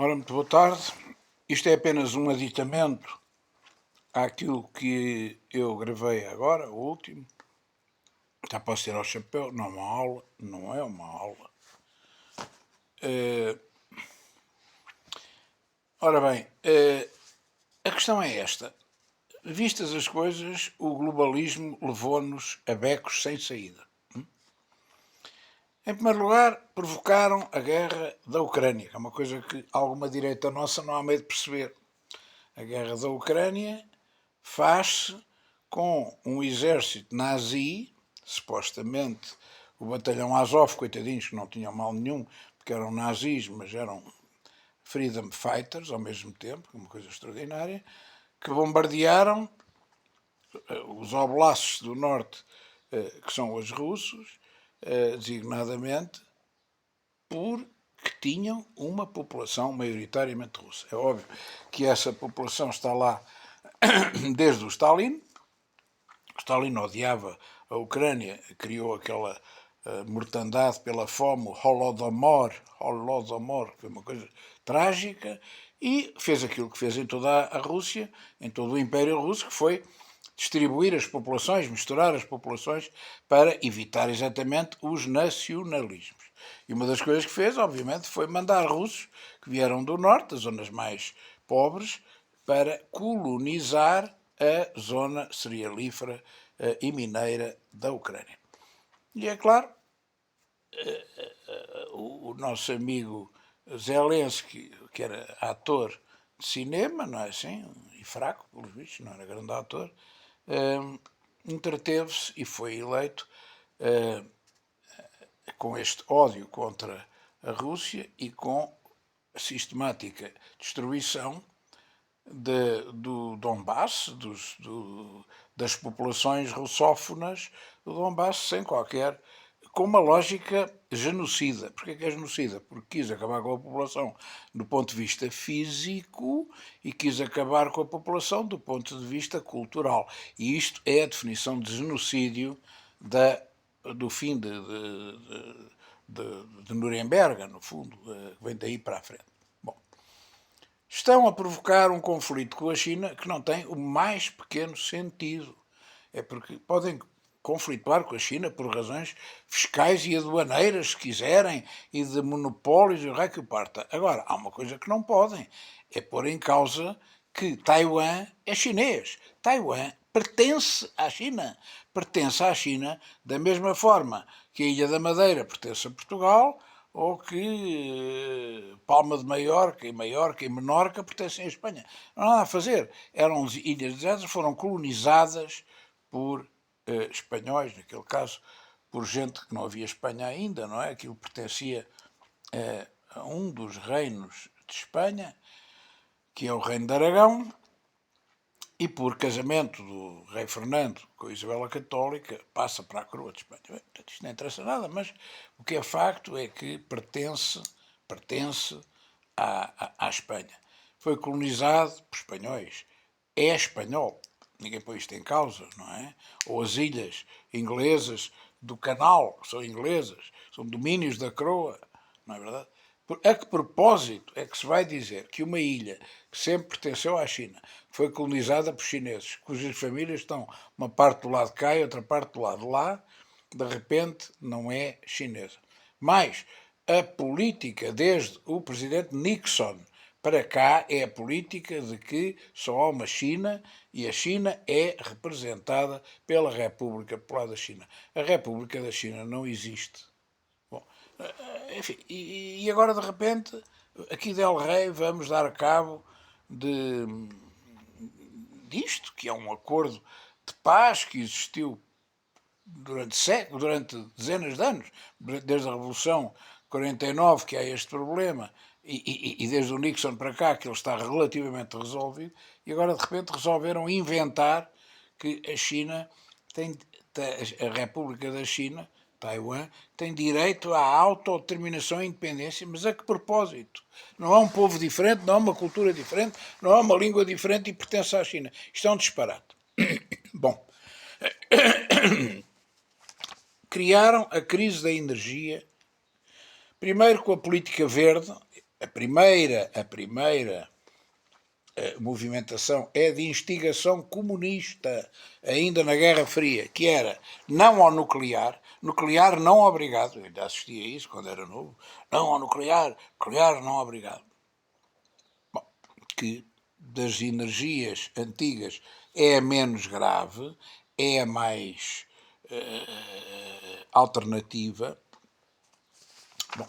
Ora, muito boa tarde. Isto é apenas um aditamento àquilo que eu gravei agora, o último. Já posso tirar o chapéu, não é uma aula, não é uma aula. Ora bem, a questão é esta. Vistas as coisas, o globalismo levou-nos a becos sem saída. Em primeiro lugar, provocaram a guerra da Ucrânia, que é uma coisa que alguma direita nossa não há meio de perceber. A guerra da Ucrânia faz-se com um exército nazi, supostamente o batalhão Azov, coitadinhos que não tinham mal nenhum, porque eram nazis, mas eram freedom fighters ao mesmo tempo, uma coisa extraordinária, que bombardearam os oblastos do norte, que são os russos, designadamente, porque tinham uma população maioritariamente russa. É óbvio que essa população está lá desde o Stalin. O Stalin odiava a Ucrânia, criou aquela mortandade pela fome, o Holodomor, que foi uma coisa trágica, e fez aquilo que fez em toda a Rússia, em todo o Império Russo, que foi distribuir as populações, misturar as populações para evitar exatamente os nacionalismos. E uma das coisas que fez, obviamente, foi mandar russos que vieram do norte, das zonas mais pobres, para colonizar a zona cerealífera e mineira da Ucrânia. E é claro, o nosso amigo Zelensky, que era ator de cinema, não é assim? E fraco, pelos vistos, não era grande ator, entreteve-se e foi eleito com este ódio contra a Rússia e com a sistemática destruição do Donbass, das populações russófonas do Donbass, com uma lógica genocida. Porquê que é genocida? Porque quis acabar com a população do ponto de vista físico e quis acabar com a população do ponto de vista cultural. E isto é a definição de genocídio do fim de Nuremberg, no fundo, que vem daí para a frente. Estão a provocar um conflito com a China que não tem o mais pequeno sentido. É porque podem conflituar com a China por razões fiscais e aduaneiras, se quiserem, e de monopólios e o raio que parta. Agora, há uma coisa que não podem, é pôr em causa que Taiwan é chinês. Taiwan pertence à China. Pertence à China da mesma forma que a Ilha da Madeira pertence a Portugal, ou que Palma de Maiorca e Menorca pertencem à Espanha. Não há nada a fazer. Eram ilhas desertas, foram colonizadas por espanhóis, naquele caso, por gente que não havia Espanha ainda, não é? Aquilo pertencia a um dos reinos de Espanha, que é o Reino de Aragão, e por casamento do rei Fernando com a Isabela Católica, passa para a coroa de Espanha. Bem, portanto, isto não interessa nada, mas o que é facto é que pertence à Espanha. Foi colonizado por espanhóis. É espanhol. Ninguém põe isto em causa, não é? Ou as ilhas inglesas do Canal, são inglesas, são domínios da coroa, não é verdade? A que propósito é que se vai dizer que uma ilha que sempre pertenceu à China foi colonizada por chineses, cujas famílias estão uma parte do lado de cá e outra parte do lado de lá, de repente não é chinesa? Mas a política desde o presidente Nixon para cá é a política de que só há uma China e a China é representada pela República Popular da China. A República da China não existe. Bom, enfim, e agora de repente, aqui Del Rey, vamos dar cabo disto, que é um acordo de paz que existiu durante séculos, durante dezenas de anos, desde a Revolução de 49, que há este problema, e desde o Nixon para cá, que ele está relativamente resolvido, e agora de repente resolveram inventar que a China a República da China, Taiwan, tem direito à autodeterminação e independência, mas a que propósito? Não há um povo diferente, não há uma cultura diferente, não há uma língua diferente e pertence à China. Isto é um disparate. Bom, criaram a crise da energia, primeiro com a política verde, A primeira movimentação é de instigação comunista, ainda na Guerra Fria, que era não ao nuclear, nuclear não obrigado, eu ainda assistia a isso quando era novo, não ao nuclear, nuclear não obrigado. Bom, que das energias antigas é a menos grave, é a mais alternativa. Bom,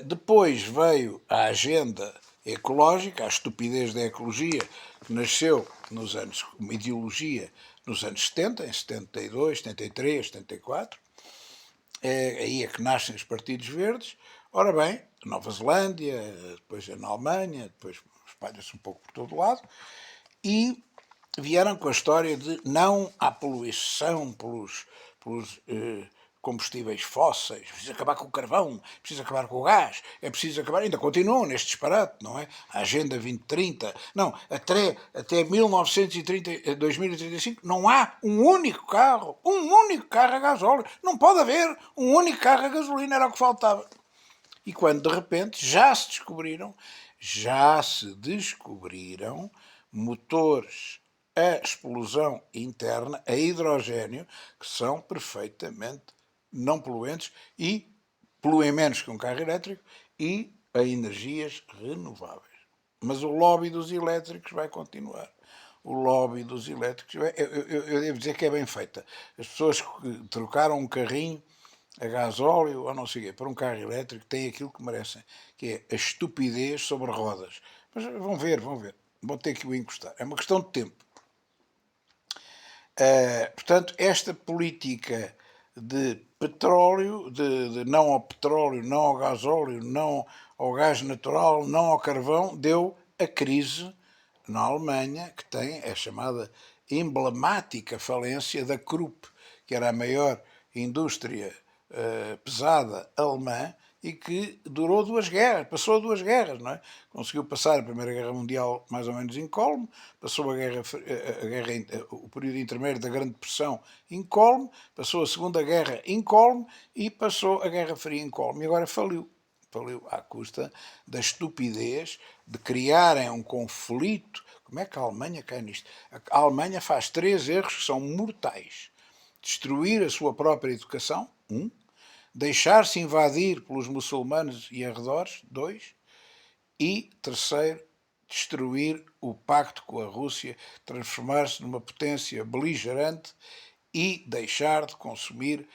depois veio a agenda ecológica, a estupidez da ecologia, que nasceu nos anos, uma ideologia nos anos 70, em 72, 73, 74. Aí é que nascem os partidos verdes. Ora bem, Nova Zelândia, depois na Alemanha, depois espalha-se um pouco por todo lado, e vieram com a história de não há poluição pelos combustíveis fósseis, é preciso acabar com o carvão, é preciso acabar com o gás, é preciso acabar, ainda continuam neste disparate, não é? A Agenda 2030, não, até 1930, 2035 não há um único carro a gasóleo, não pode haver um único carro a gasolina, era o que faltava. E quando de repente já se descobriram motores a explosão interna, a hidrogênio, que são perfeitamente não poluentes e poluem menos que um carro elétrico, e a energias renováveis. Mas o lobby dos elétricos vai continuar. O lobby dos elétricos, eu devo dizer que é bem feita. As pessoas que trocaram um carrinho a gasóleo ou não sei o quê, para um carro elétrico, têm aquilo que merecem, que é a estupidez sobre rodas. Mas vão ver. Vão ter que o encostar. É uma questão de tempo. Portanto, esta política de petróleo, de não ao petróleo, não ao gasóleo, não ao gás natural, não ao carvão, deu a crise na Alemanha, que tem a chamada emblemática falência da Krupp, que era a maior indústria pesada alemã e que durou 2 guerras, passou 2 guerras, não é? Conseguiu passar a Primeira Guerra Mundial mais ou menos incólume, passou o período intermédio da Grande Depressão incólume, passou a Segunda Guerra incólume e passou a Guerra Fria incólume. E agora faliu à custa da estupidez de criarem um conflito. Como é que a Alemanha cai nisto? A Alemanha faz 3 erros que são mortais. Destruir a sua própria educação, deixar-se invadir pelos muçulmanos e arredores, 2, e terceiro, destruir o pacto com a Rússia, transformar-se numa potência beligerante e deixar de consumir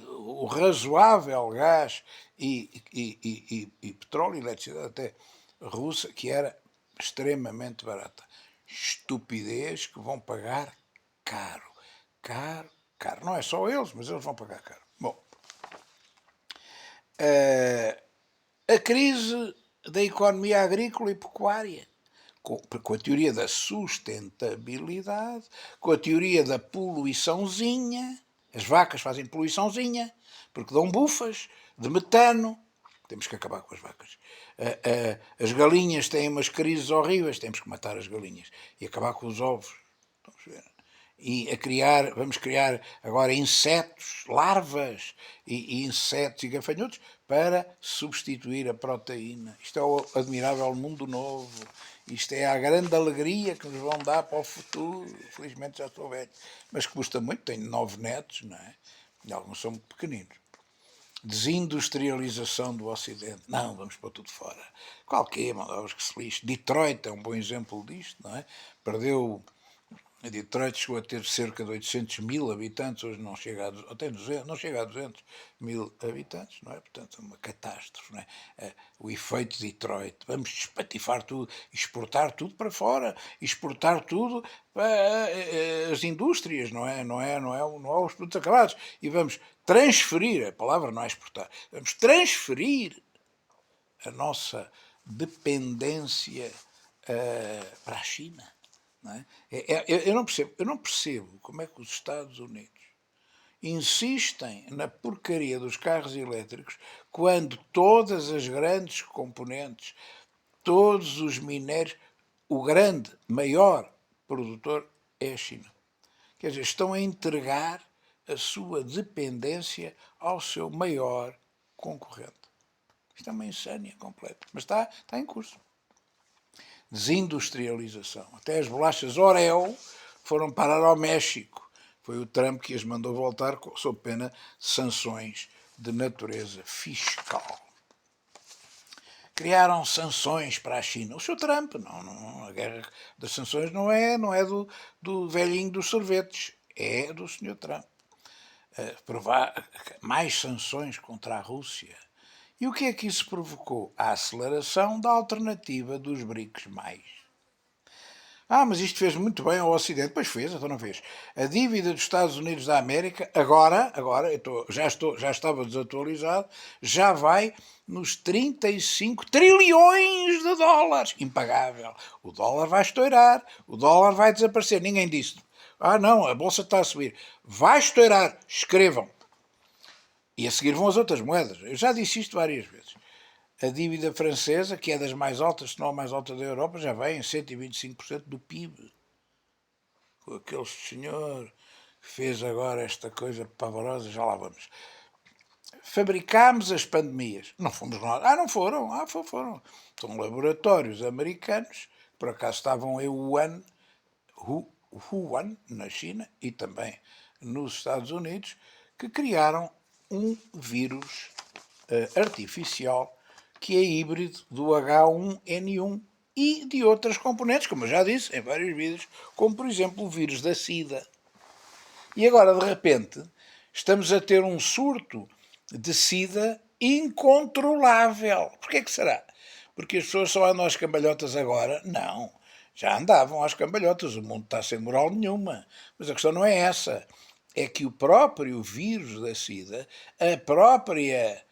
o razoável gás e petróleo e eletricidade até russa, que era extremamente barata. Estupidez que vão pagar caro. Caro. Não é só eles, mas eles vão pagar caro. Bom, a crise da economia agrícola e pecuária, com a teoria da sustentabilidade, com a teoria da poluiçãozinha. As vacas fazem poluiçãozinha, porque dão bufas de metano. Temos que acabar com as vacas. As galinhas têm umas crises horríveis, temos que matar as galinhas e acabar com os ovos. Vamos ver. Vamos criar agora insetos, larvas e insetos e gafanhotos para substituir a proteína. Isto é o admirável mundo novo. Isto é a grande alegria que nos vão dar para o futuro. Felizmente já estou velho. Mas custa muito, tenho 9 netos, não é? E alguns são muito pequeninos. Desindustrialização do Ocidente. Não, vamos pôr tudo fora. Qualquer, mandavas que se lixe. Detroit é um bom exemplo disto, não é? Perdeu. A Detroit chegou a ter cerca de 800 mil habitantes, hoje não chega até 200, não chega a 200 mil habitantes, não é? Portanto, é uma catástrofe, não é? O efeito de Detroit. Vamos despatifar tudo, exportar tudo para fora, exportar tudo para as indústrias, não é os produtos acabados. E vamos transferir, a palavra não é exportar, vamos transferir a nossa dependência para a China. Não é? Eu não percebo como é que os Estados Unidos insistem na porcaria dos carros elétricos quando todas as grandes componentes, todos os minérios, o grande, maior produtor é a China. Quer dizer, estão a entregar a sua dependência ao seu maior concorrente. Isto é uma insânia completa. Mas está em curso. Desindustrialização. Até as bolachas Oreo foram parar ao México. Foi o Trump que as mandou voltar sob pena de sanções de natureza fiscal. Criaram sanções para a China. O Sr. Trump, não, a guerra das sanções não é do velhinho dos sorvetes, é do Sr. Trump. Provar mais sanções contra a Rússia. E o que é que isso provocou? A aceleração da alternativa dos BRICS+. Mas isto fez muito bem ao Ocidente. Pois fez, então não fez. A dívida dos Estados Unidos da América, agora já estava desatualizado, já vai nos 35 trilhões de dólares. Impagável. O dólar vai estourar, o dólar vai desaparecer. Ninguém disse. Não, a bolsa está a subir. Vai estourar. Escrevam. E a seguir vão as outras moedas. Eu já disse isto várias vezes. A dívida francesa, que é das mais altas, se não a mais alta da Europa, já vai em 125% do PIB. Com aquele senhor que fez agora esta coisa pavorosa, já lá vamos. Fabricámos as pandemias. Não fomos nós. Não foram. Foram. São laboratórios americanos, que por acaso estavam em Wuhan, na China, e também nos Estados Unidos, que criaram um vírus artificial que é híbrido do H1N1 e de outras componentes, como eu já disse em vários vídeos, como por exemplo o vírus da SIDA. E agora, de repente, estamos a ter um surto de SIDA incontrolável. Porquê que será? Porque as pessoas só andam às cambalhotas agora? Não. Já andavam às cambalhotas, o mundo está sem moral nenhuma. Mas a questão não é essa. É que o próprio vírus da SIDA, a própria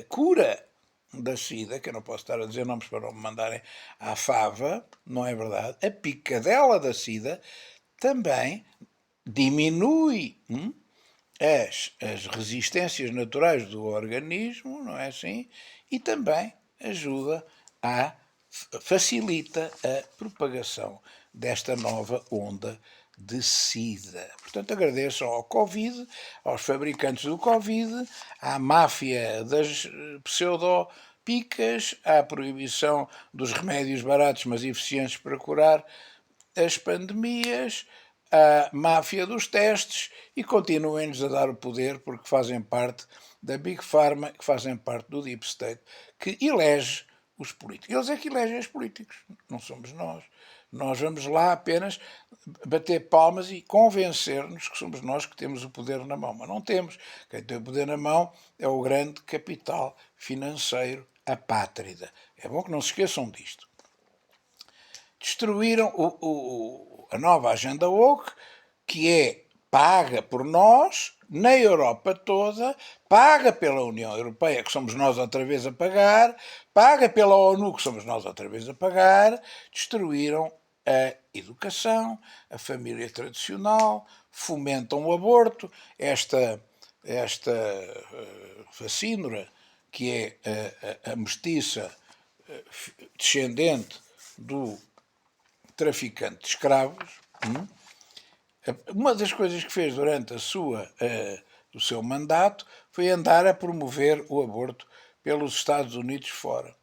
cura da SIDA, que eu não posso estar a dizer nomes para não me mandarem à fava, não é verdade? A picadela da SIDA também diminui as resistências naturais do organismo, não é assim? E também ajuda facilita a propagação desta nova onda de SIDA. Portanto, agradeço ao Covid, aos fabricantes do Covid, à máfia das pseudopicas, à proibição dos remédios baratos mas eficientes para curar as pandemias, à máfia dos testes e continuem-nos a dar o poder porque fazem parte da Big Pharma, que fazem parte do Deep State, que elege os políticos. Eles é que elegem os políticos, não somos nós. Nós vamos lá apenas bater palmas e convencer-nos que somos nós que temos o poder na mão. Mas não temos. Quem tem o poder na mão é o grande capital financeiro apátrida. É bom que não se esqueçam disto. Destruíram a nova agenda woke, que é paga por nós, na Europa toda, paga pela União Europeia, que somos nós outra vez a pagar, paga pela ONU, que somos nós outra vez a pagar, destruíram a educação, a família tradicional, fomentam o aborto, esta facínora, que é a mestiça descendente do traficante de escravos. Uma das coisas que fez durante o seu mandato foi andar a promover o aborto pelos Estados Unidos fora.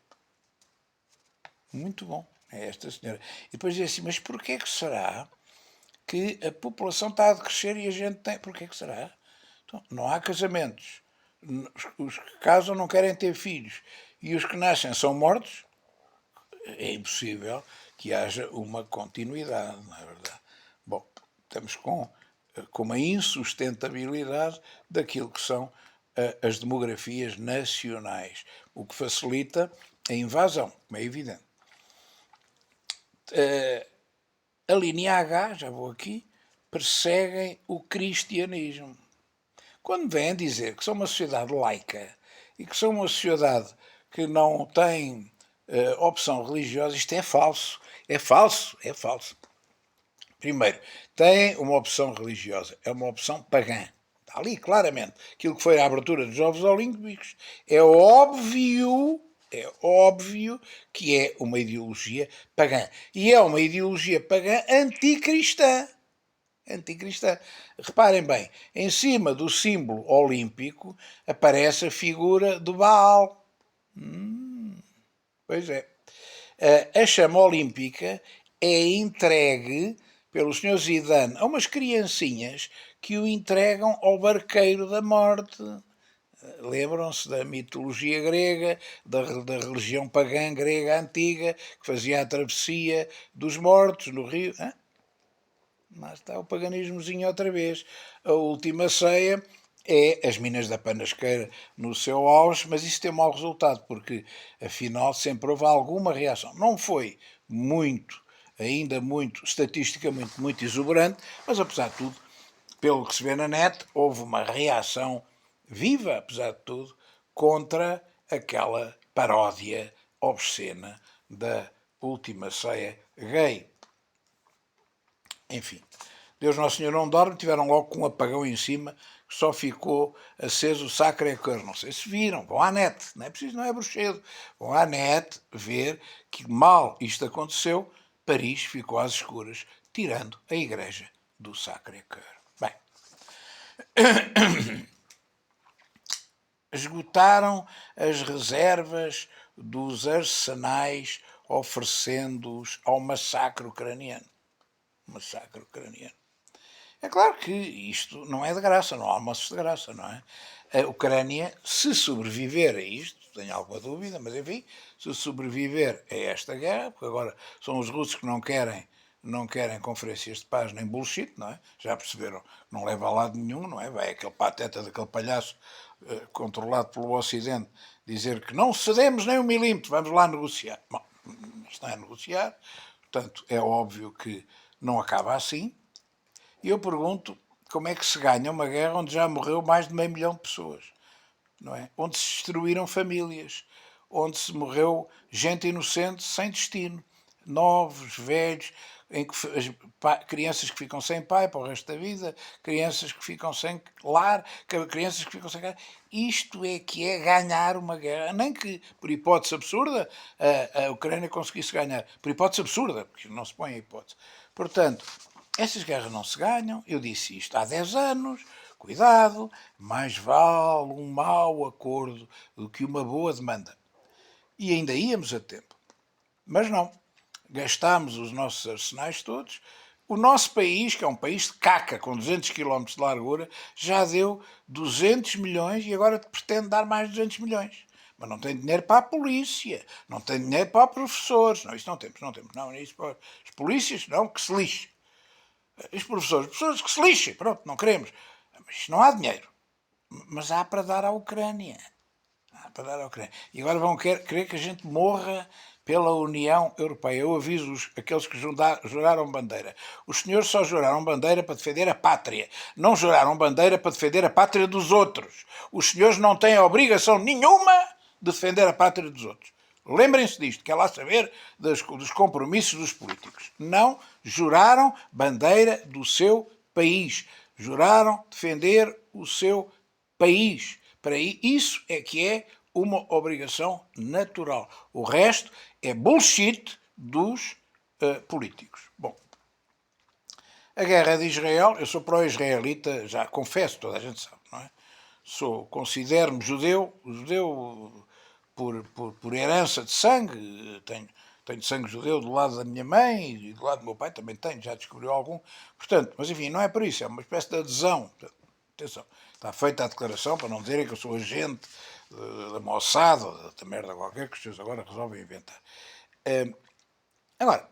Muito bom, é esta senhora. E depois diz assim, mas porquê que será que a população está a crescer e a gente tem... Porquê que será? Então, não há casamentos. Os que casam não querem ter filhos. E os que nascem são mortos. É impossível que haja uma continuidade, não é verdade? Bom, estamos com uma insustentabilidade daquilo que são as demografias nacionais, o que facilita a invasão, como é evidente. A linha H, já vou aqui, perseguem o cristianismo. Quando vêm dizer que são uma sociedade laica e que são uma sociedade que não tem opção religiosa, isto é falso. É falso. Primeiro, tem uma opção religiosa, é uma opção pagã. Está ali, claramente. Aquilo que foi a abertura dos Jogos Olímpicos. É óbvio que é uma ideologia pagã. E é uma ideologia pagã anticristã. Reparem bem, em cima do símbolo olímpico aparece a figura do Baal. Pois é. A chama olímpica é entregue pelo Sr. Zidane a umas criancinhas que o entregam ao barqueiro da morte. Lembram-se da mitologia grega, da religião pagã grega antiga, que fazia a travessia dos mortos no rio. Lá está o paganismozinho outra vez. A última ceia é as Minas da Panasqueira no seu auge, mas isso tem mau resultado, porque afinal sempre houve alguma reação. Não foi muito, ainda muito, estatisticamente muito exuberante, mas apesar de tudo, pelo que se vê na net, houve uma reação viva, apesar de tudo, contra aquela paródia obscena da última ceia gay. Enfim, Deus Nosso Senhor não dorme, tiveram logo com um apagão em cima, que só ficou aceso o Sacré-Cœur. Não sei se viram, vão à net, não é preciso, não é bruxedo. Vão à net ver que mal isto aconteceu, Paris ficou às escuras, tirando a igreja do Sacré-Cœur. Bem, esgotaram as reservas dos arsenais oferecendo-os ao massacre ucraniano. Massacre ucraniano. É claro que isto não é de graça, não há almoços de graça, não é? A Ucrânia, se sobreviver a isto, tenho alguma dúvida, mas enfim, se sobreviver a esta guerra, porque agora são os russos que não querem conferências de paz nem bullshit, não é? Já perceberam, não leva a lado nenhum, não é? Vai aquele pateta daquele palhaço controlado pelo Ocidente dizer que não cedemos nem um milímetro, vamos lá negociar. Bom, isto não é negociar, portanto é óbvio que não acaba assim. E eu pergunto como é que se ganha uma guerra onde já morreu mais de 500 mil de pessoas, não é? Onde se destruíram famílias, onde se morreu gente inocente sem destino, novos, velhos, em que crianças que ficam sem pai para o resto da vida, crianças que ficam sem lar, crianças que ficam sem casa. Isto é que é ganhar uma guerra. Nem que, por hipótese absurda, a Ucrânia conseguisse ganhar. Por hipótese absurda, porque não se põe a hipótese. Portanto, essas guerras não se ganham, eu disse isto há 10 anos, cuidado, mais vale um mau acordo do que uma boa demanda. E ainda íamos a tempo. Mas não, gastámos os nossos arsenais todos. O nosso país, que é um país de caca, com 200 quilómetros de largura, já deu 200 milhões e agora pretende dar mais 200 milhões. Mas não tem dinheiro para a polícia, não tem dinheiro para professores. Não, isso não temos. Não, isso para as polícias, não, que se lixe. Os professores que se lixem, pronto, não queremos. Mas não há dinheiro. Mas há para dar à Ucrânia. Há para dar à Ucrânia. E agora vão querer que a gente morra pela União Europeia. Eu aviso aqueles que juraram bandeira. Os senhores só juraram bandeira para defender a pátria. Não juraram bandeira para defender a pátria dos outros. Os senhores não têm a obrigação nenhuma de defender a pátria dos outros. Lembrem-se disto, que é lá saber dos compromissos dos políticos. Não juraram bandeira do seu país. Juraram defender o seu país. Para isso é que é uma obrigação natural. O resto é bullshit dos políticos. Bom, a guerra de Israel, eu sou pró-israelita, já confesso, toda a gente sabe, não é? Considero-me judeu por herança de sangue, tenho sangue judeu do lado da minha mãe e do lado do meu pai também tenho, já descobriu algum. Portanto, mas enfim, não é por isso, é uma espécie de adesão. Atenção, está feita a declaração para não dizerem que eu sou agente da Mossad ou da merda qualquer que os senhores agora resolvem inventar. Agora,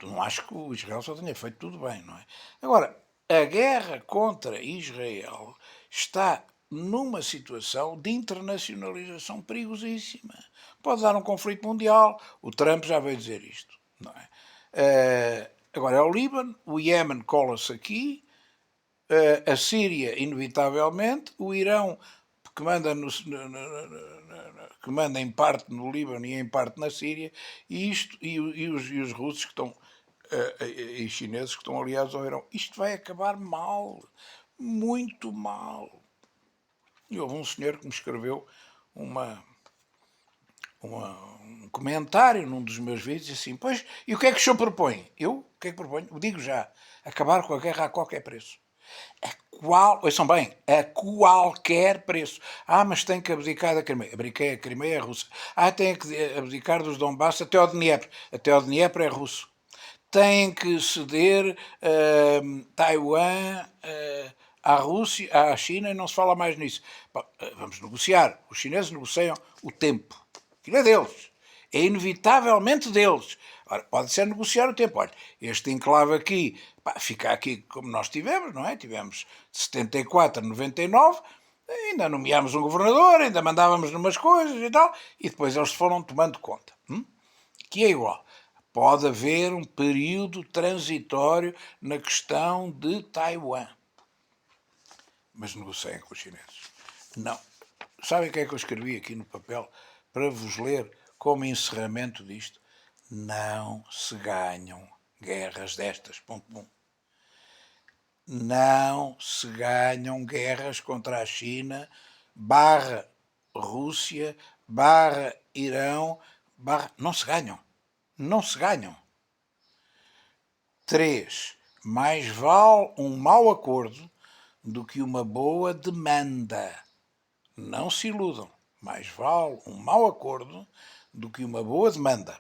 não acho que o Israel só tenha feito tudo bem, não é? Agora, a guerra contra Israel está numa situação de internacionalização perigosíssima. Pode dar um conflito mundial. O Trump já veio dizer isto, não é? Agora é o Líbano, o Iémen cola-se aqui, a Síria, inevitavelmente, o Irão, que manda em parte no Líbano e em parte na Síria, e os russos que estão, e chineses que estão aliados ao Irão. Isto vai acabar mal, muito mal. E houve um senhor que me escreveu um comentário num dos meus vídeos assim, pois, e o que é que o senhor propõe? Eu? O que é que proponho? Eu digo já, acabar com a guerra a qualquer preço. Ouçam bem, a qualquer preço. Mas tem que abdicar da Crimeia. Abdiquei a Crimeia é russa. Tem que abdicar dos Donbass até ao Dnieper. Até ao Dnieper é russo. Tem que ceder Taiwan à Rússia, à China, e não se fala mais nisso. Vamos negociar. Os chineses negociam o tempo. Aquilo é deles. É inevitavelmente deles. Ora, pode ser negociar o tempo. Olha, este enclave aqui, fica aqui como nós tivemos, não é? Tivemos de 74 a 99, ainda nomeámos um governador, ainda mandávamos numas coisas e tal, e depois eles foram tomando conta. Que é igual. Pode haver um período transitório na questão de Taiwan. Mas negociem com os chineses. Não. Sabem o que é que eu escrevi aqui no papel para vos ler como encerramento disto? Não se ganham guerras destas. Ponto 1. Não se ganham guerras contra a China, barra Rússia, barra Irão, barra... Não se ganham. Não se ganham. 3. Mais vale um mau acordo do que uma boa demanda. Não se iludam. Mais vale um mau acordo do que uma boa demanda.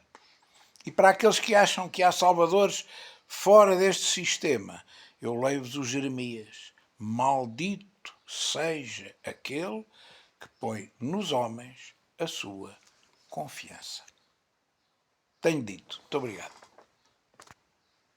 E para aqueles que acham que há salvadores fora deste sistema, eu leio-vos o Jeremias. Maldito seja aquele que põe nos homens a sua confiança. Tenho dito. Muito obrigado.